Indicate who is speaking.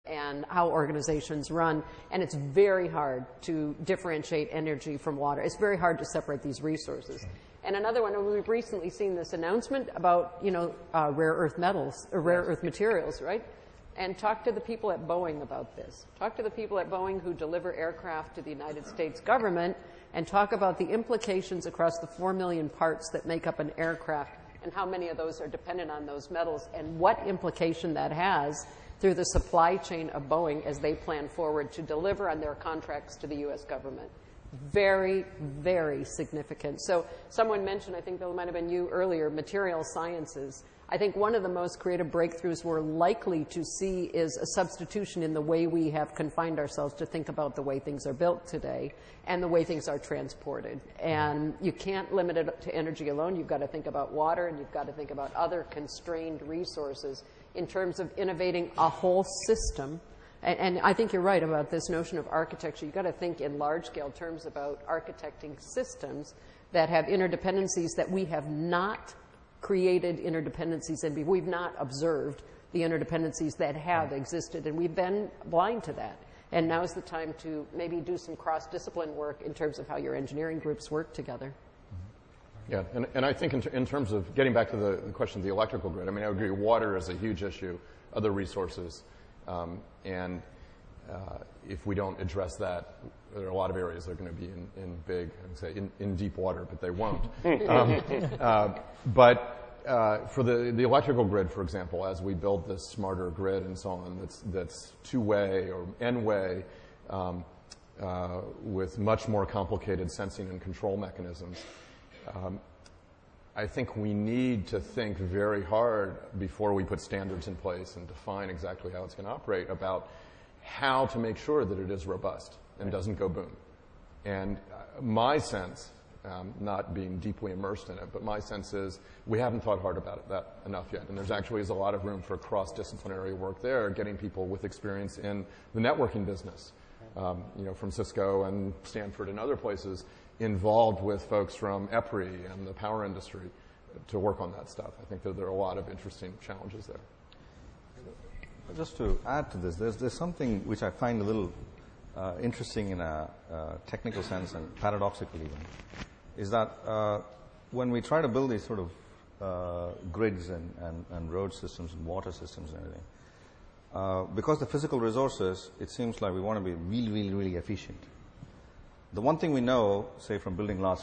Speaker 1: and how organizations run, and it's very hard to differentiate energy from water. It's very hard to separate these resources. And another one, we've recently seen this announcement about, rare earth metals, or rare earth materials, right? And talk to the people at Boeing about this. Talk to the people at Boeing who deliver aircraft to the United States government, and talk about the implications across the 4 million parts that make up an aircraft, and how many of those are dependent on those metals, and what implication that has through the supply chain of Boeing as they plan forward to deliver on their contracts to the U.S. government. Very, very significant. So someone mentioned, I think that might have been you earlier, material sciences. I think one of the most creative breakthroughs we're likely to see is a substitution in the way we have confined ourselves to think about the way things are built today and the way things are transported. And you can't limit it to energy alone. You've got to think about water, and you've got to think about other constrained resources in terms of innovating a whole system. And I think you're right about this notion of architecture. You've got to think in large-scale terms about architecting systems that have interdependencies that we have not created interdependencies and we've not observed the interdependencies that have existed, and we've been blind to that. And now is the time to maybe do some cross-discipline work in terms of how your engineering groups work together.
Speaker 2: Yeah, and I think in terms of getting back to the question of the electrical grid, I mean, I agree, water is a huge issue, other resources, and if we don't address that, there are a lot of areas that are going to be in big, I would say, in deep water, but they won't. But for the electrical grid, for example, as we build this smarter grid and so on, that's two-way or n-way, with much more complicated sensing and control mechanisms, I think we need to think very hard before we put standards in place and define exactly how it's going to operate about how to make sure that it is robust and doesn't go boom. And my sense, not being deeply immersed in it, but my sense is we haven't thought hard about that enough yet. And there's actually is a lot of room for cross-disciplinary work there, getting people with experience in the networking business, from Cisco and Stanford and other places, involved with folks from EPRI and the power industry to work on that stuff. I think that there are a lot of interesting challenges there.
Speaker 3: Just to add to this, there's something which I find a little interesting in a technical sense and paradoxical even, is that when we try to build these sort of grids and road systems and water systems and everything, because the physical resources, it seems like we want to be really, really, really efficient. The one thing we know, say from building large